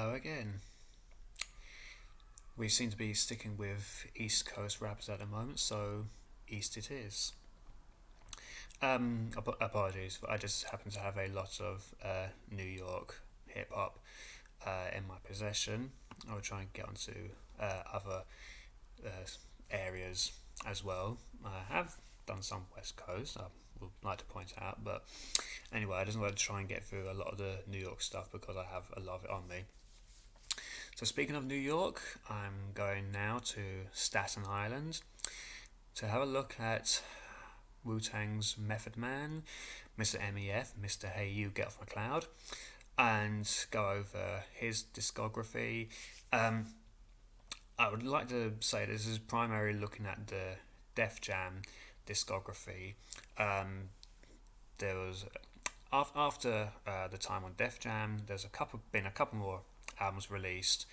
Hello again. We seem to be sticking with East Coast rappers at the moment, so East it is. Apologies, I just happen to have a lot of New York hip hop in my possession. I will try and get onto other uh, areas as well. I have done some West Coast, I would like to point out, but anyway, I just wanted to try and get through a lot of the New York stuff because I have a lot of it on me. So speaking of New York, I'm going now to Staten Island to have a look at Wu-Tang's Method Man, Mr. MEF, Mr. Hey You Get Off My Cloud, and go over his discography. Um, I would like to say this is primarily looking at the Def Jam discography. Um, there was after the time on Def Jam, there's been a couple more albums released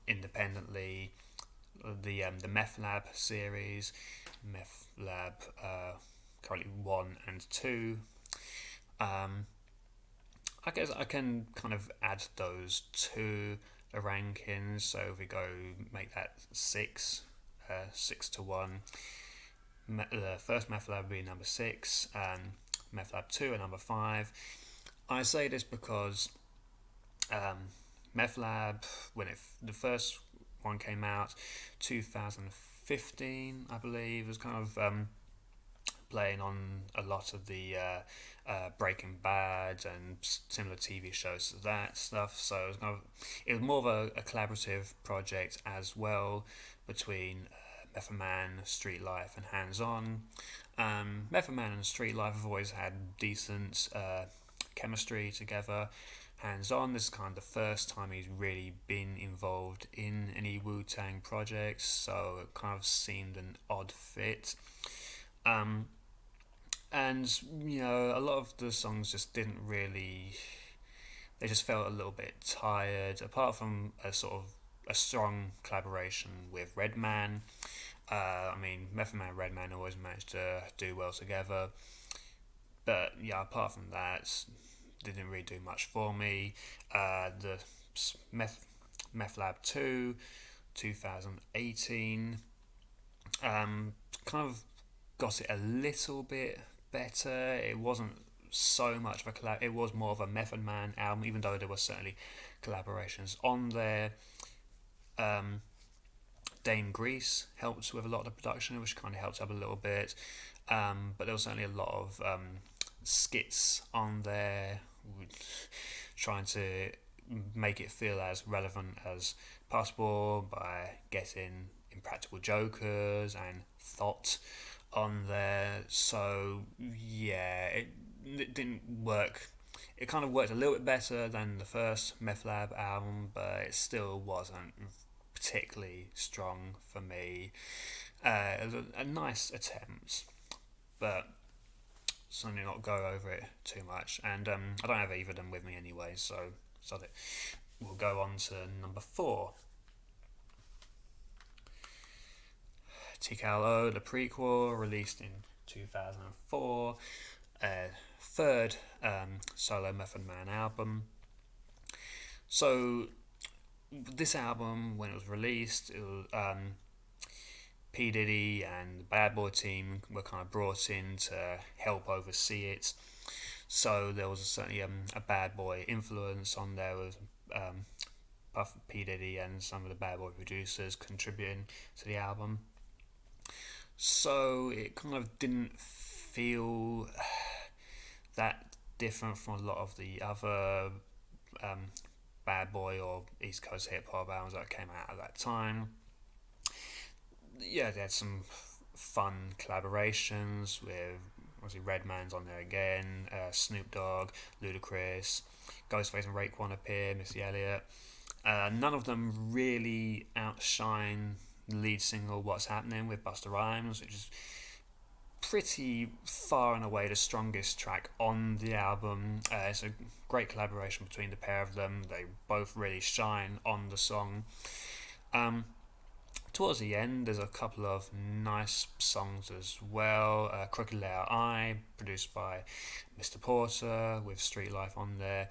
independently. The Meth Lab series, Meth Lab currently 1 and 2. Um, I guess I can kind of add those to the rankings. So if we go make that 6 to 1. The first Meth Lab would be number 6, and Meth Lab 2 at number 5. I say this because Meth Lab, the first one came out, 2015, I believe, was kind of playing on a lot of the Breaking Bad and similar TV shows to that stuff. So it was more of a collaborative project as well between Method Man, Street Life, and Hands On. Method Man and Street Life have always had decent chemistry together. Hands On, this is kind of the first time he's really been involved in any Wu-Tang projects, so it kind of seemed an odd fit. And a lot of the songs just didn't really. They just felt a little bit tired. Apart from a sort of a strong collaboration with Redman. Method Man and Redman always managed to do well together. But yeah, apart from that, didn't really do much for me. The Meth Lab 2, 2018, kind of got it a little bit better. It wasn't so much of a collab. It was more of a Method Man album, even though there were certainly collaborations on there. Dame Grease helped with a lot of the production, which kind of helped up a little bit. But there was certainly a lot of skits on there, trying to make it feel as relevant as possible by getting Impractical Jokers and Thought on there. So yeah, it didn't work. It kind of worked a little bit better than the first Meth Lab album, but it still wasn't particularly strong for me. It was a nice attempt, but certainly not go over it too much. And I don't have either of them with me anyway, so we'll go on to number 4. TKLO, the prequel, released in 2004, third solo Method Man album. So this album, when it was released, it was P Diddy and the Bad Boy team were kind of brought in to help oversee it. So there was certainly a Bad Boy influence on there with Puff P Diddy and some of the Bad Boy producers contributing to the album. So it kind of didn't feel that different from a lot of the other Bad Boy or East Coast hip hop albums that came out at that time. Yeah, they had some fun collaborations with obviously Redman's on there again, Snoop Dogg, Ludacris, Ghostface and Raekwon appear, Missy Elliott. None of them really outshine the lead single What's Happening with Busta Rhymes, which is pretty far and away the strongest track on the album. It's a great collaboration between the pair of them. They both really shine on the song. Towards the end, there's a couple of nice songs as well. Crooked Layout Eye, produced by Mr. Porter, with Street Life on there.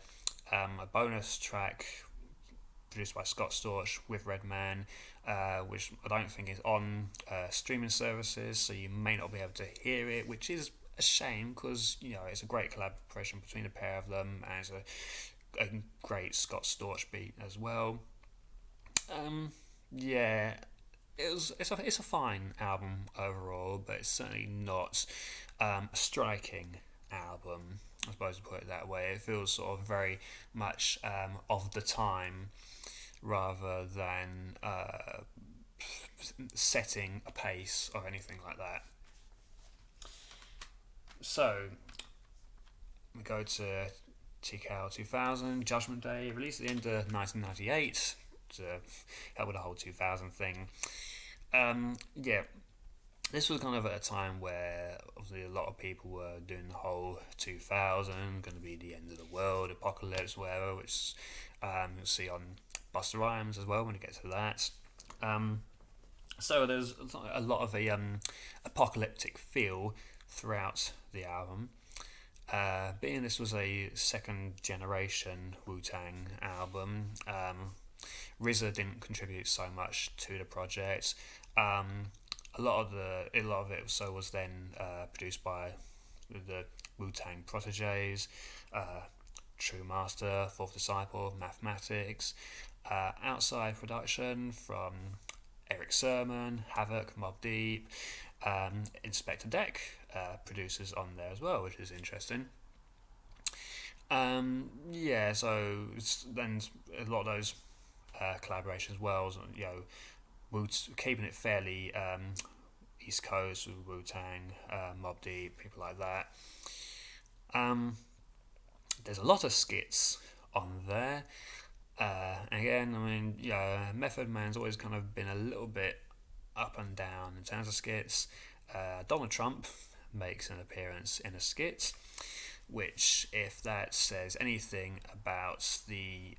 A bonus track produced by Scott Storch with Redman, which I don't think is on streaming services, so you may not be able to hear it, which is a shame because it's a great collaboration between the pair of them, and it's a great Scott Storch beat as well. Yeah, it's a fine album overall, but it's certainly not a striking album, I suppose, to put it that way. It feels sort of very much of the time rather than setting a pace or anything like that. So we go to TKL 2000, Judgement Day, released at the end of 1998 to help with the whole 2000 thing. Yeah, this was kind of at a time where obviously a lot of people were doing the whole 2000, going to be the end of the world, apocalypse, whatever, which you'll see on Busta Rhymes as well when we get to that. So there's a lot of a apocalyptic feel throughout the album. Being this was a second generation Wu-Tang album, RZA didn't contribute so much to the project. A lot of it was then produced by the Wu-Tang proteges, True Master, Fourth Disciple, Mathematics. Outside production from Eric Sermon, Havoc, Mobb Deep, Inspector Deck, producers on there as well, which is interesting. So then a lot of those collaborations as well, keeping it fairly East Coast with Wu-Tang, Mobb Deep, people like that. There's a lot of skits on there. Again, I mean, Method Man's always kind of been a little bit up and down in terms of skits. Donald Trump makes an appearance in a skit, which, if that says anything about the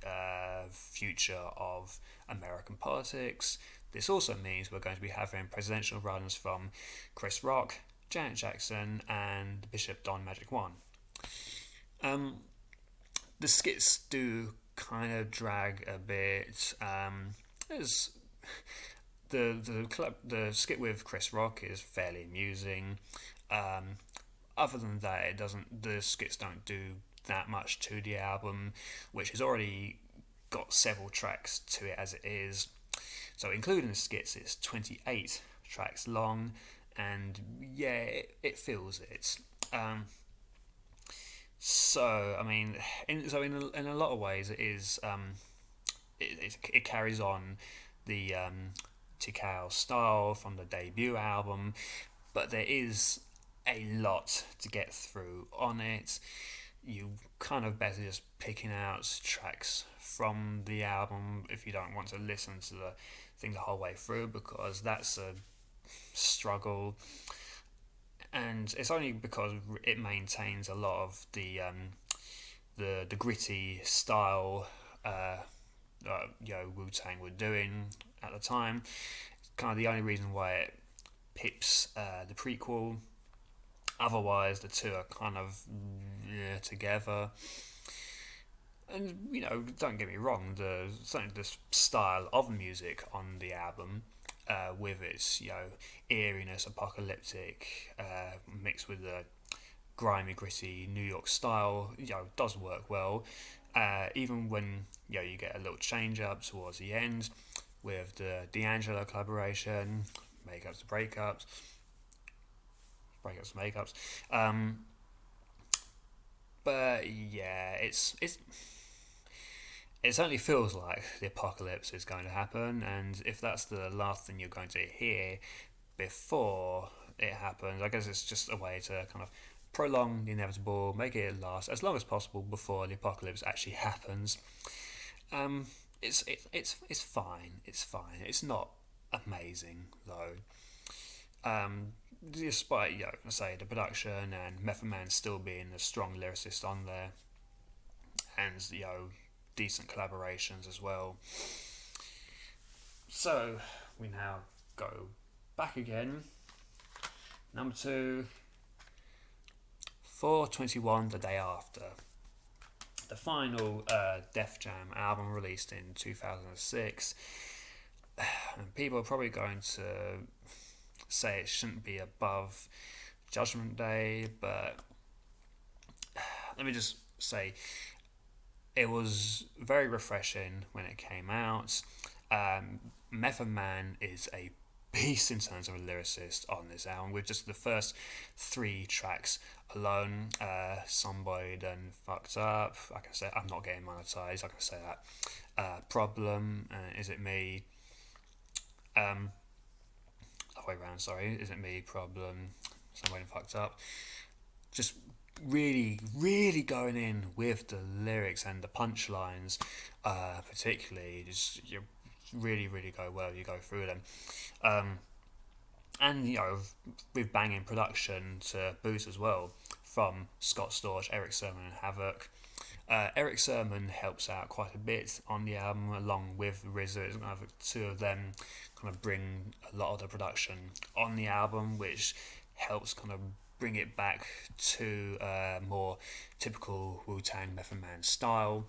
future of American politics, this also means we're going to be having presidential runs from Chris Rock, Janet Jackson, and Bishop Don Magic One. The skits do kind of drag a bit. There's the skit with Chris Rock is fairly amusing. Other than that, the skits don't do that much to the album, which has already got several tracks to it as it is. So including the skits, it's 28 tracks long, and it feels it. So I mean, in a lot of ways, it is it carries on the Tikal style from the debut album, but there is a lot to get through on it. You kind of better just picking out tracks from the album if you don't want to listen to the thing the whole way through, because that's a struggle. And it's only because it maintains a lot of the gritty style Wu-Tang were doing at the time. It's kind of the only reason why it pips the prequel. Otherwise, the two are kind of together. And don't get me wrong, certainly the style of music on the album, with its eeriness, apocalyptic, mixed with the grimy, gritty New York style, does work well. Even when you get a little change up towards the end with the D'Angelo collaboration, makeups to breakups to makeups. But yeah, it certainly feels like the apocalypse is going to happen, and if that's the last thing you're going to hear before it happens, I guess it's just a way to kind of prolong the inevitable, make it last as long as possible before the apocalypse actually happens. It's fine. It's fine. It's not amazing though. Despite the production and Method Man still being a strong lyricist on there, and decent collaborations as well. So we now go back again. Number 2, 421 The Day After. the final Def Jam album released in 2006, and people are probably going to say it shouldn't be above Judgment Day, but let me just say it was very refreshing when it came out. Method Man is a beast in terms of a lyricist on this album, with just the first three tracks alone. Somebody Done Fucked Up, I can say I'm not getting monetized, I can say that. Problem, Is It Me? Other way around, sorry. Is It Me? Problem, Somebody Done Fucked Up. Just really, really going in with the lyrics and the punchlines, particularly. Just you really, really go well. You go through them, and with banging production to boot as well from Scott Storch, Eric Sermon, and Havoc. Eric Sermon helps out quite a bit on the album, along with RZA. It's kind of two of them kind of bring a lot of the production on the album, which helps kind of bring it back to more typical Wu-Tang Method Man style.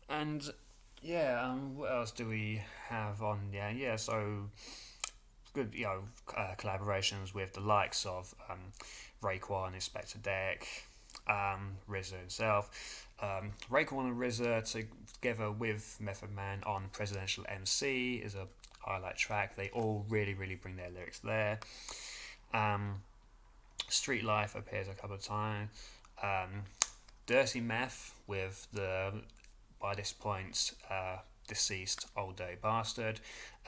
And what else do we have on there? Yeah, so good, collaborations with the likes of Raekwon, Inspector Deck, RZA himself. Raekwon and RZA together with Method Man on Presidential MC is a highlight track. They all really, really bring their lyrics there. Street Life appears a couple of times. Dirty Meth with the, by this point, deceased Old Dirty Bastard.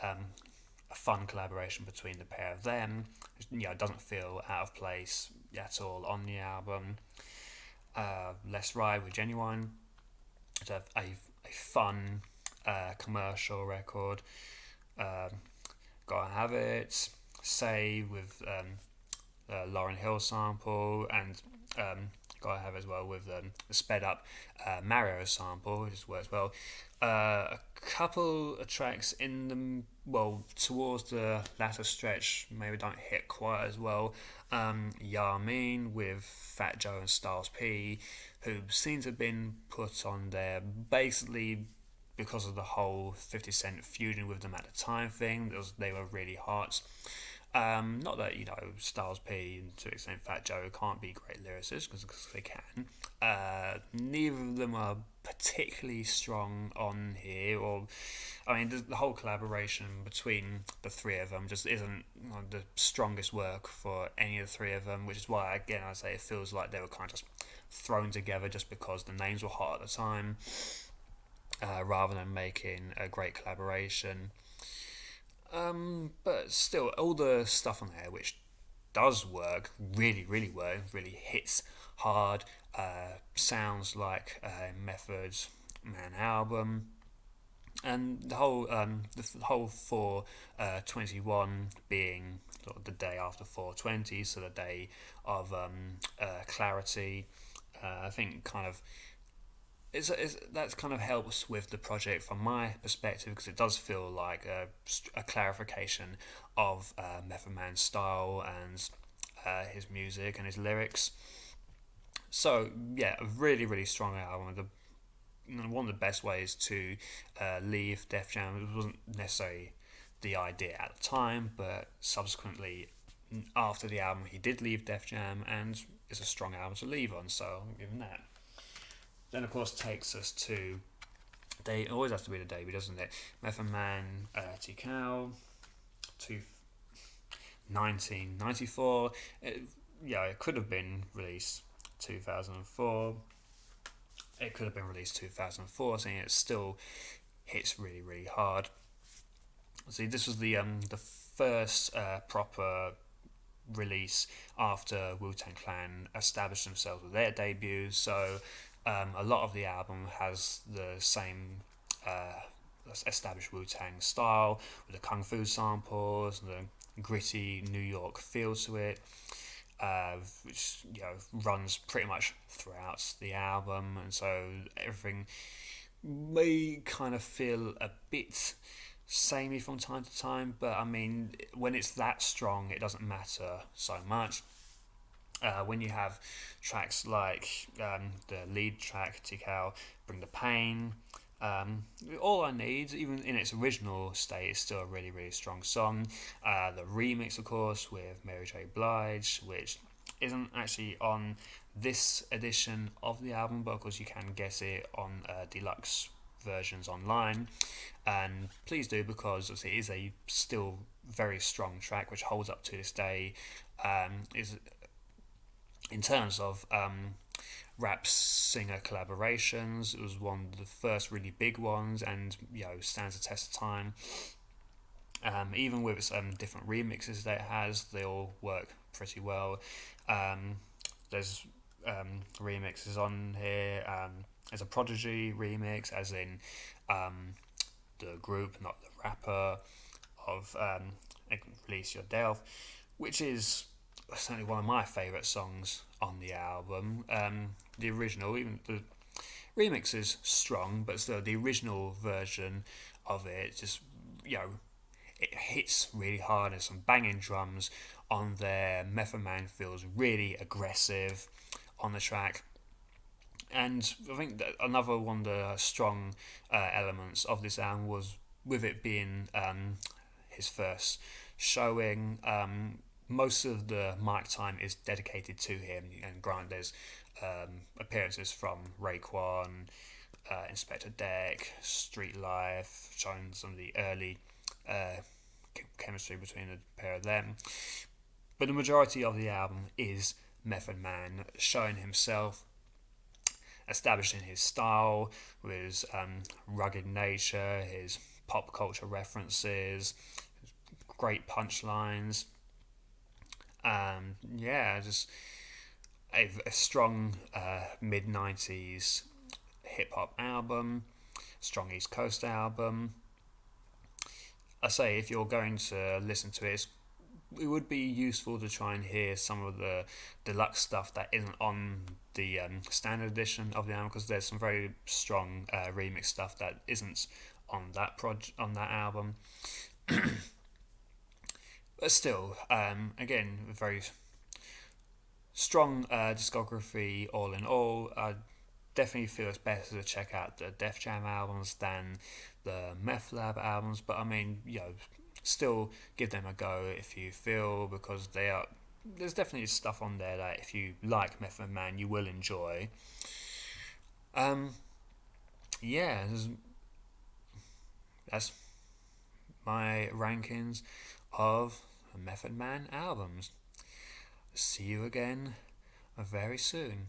A fun collaboration between the pair of them. It doesn't feel out of place at all on the album. Let's Ride with Genuine. It's a fun commercial record. Gotta Have It. Say with Lauryn Hill sample, and Gotta Have It as well with the sped up Mario sample, which works well. A couple of tracks in the towards the latter stretch maybe don't hit quite as well. Ya Mean with Fat Joe and Styles P, who seem to have been put on there basically because of the whole 50 Cent feuding with them at the time thing. They were really hot. Not that Styles P and to an extent Fat Joe can't be great lyricists, because they can. Neither of them are particularly strong on here, the whole collaboration between the three of them just isn't the strongest work for any of the three of them, which is why again I say it feels like they were kind of just thrown together just because the names were hot at the time, rather than making a great collaboration. But still, all the stuff on there which does work, really, really works, really hits hard, sounds like a Method Man album, and the whole 421 being sort of the day after 420, so the day of clarity. I think kind of that kind of helps with the project from my perspective, because it does feel like a clarification of Method Man's style and his music and his lyrics. So yeah, a really, really strong album. One of the best ways to leave Def Jam. It wasn't necessarily the idea at the time, but subsequently after the album he did leave Def Jam, and it's a strong album to leave on, so I'll give him that. Then of course takes us to, it always has to be the debut, doesn't it? Method Man, Tikal, 1994. It could have been released 2004. It could have been released 2004, saying it still hits really, really hard. See, this was the first proper release after Wu-Tang Clan established themselves with their debuts, so a lot of the album has the same established Wu-Tang style, with the kung fu samples and the gritty New York feel to it, which runs pretty much throughout the album, and so everything may kind of feel a bit samey from time to time, but I mean, when it's that strong, it doesn't matter so much. When you have tracks like the lead track Tikal, Bring the Pain, All I Need, even in its original state, is still a really, really strong song. The remix, of course, with Mary J. Blige, which isn't actually on this edition of the album, but of course you can get it on deluxe versions online. And please do, because it is a still very strong track which holds up to this day. Is in terms of rap singer collaborations, it was one of the first really big ones, and stands the test of time. Even with its different remixes that it has, they all work pretty well. There's remixes on here. There's a Prodigy remix, as in the group, not the rapper, of Release Your Delf, which is certainly one of my favourite songs on the album. The original, even the remix is strong, but still the original version of it just, it hits really hard. There's some banging drums on there. Method Man feels really aggressive on the track. And I think that another one of the strong elements of this album was with it being his first showing. Most of the mic time is dedicated to him, and granted, there's appearances from Raekwon, Inspector Deck, Street Life, showing some of the early chemistry between the pair of them. But the majority of the album is Method Man showing himself, establishing his style with his rugged nature, his pop culture references, great punchlines. Just a strong mid 90s hip hop album, strong East Coast album. I say, if you're going to listen to it, it would be useful to try and hear some of the deluxe stuff that isn't on the standard edition of the album, because there's some very strong remix stuff that isn't on that on that album. But still, again, a very strong discography all in all. I definitely feel it's better to check out the Def Jam albums than the Meth Lab albums, but I mean, still give them a go if you feel, because there's definitely stuff on there that if you like Method Man, you will enjoy. That's my rankings of Method Man albums. See you again very soon.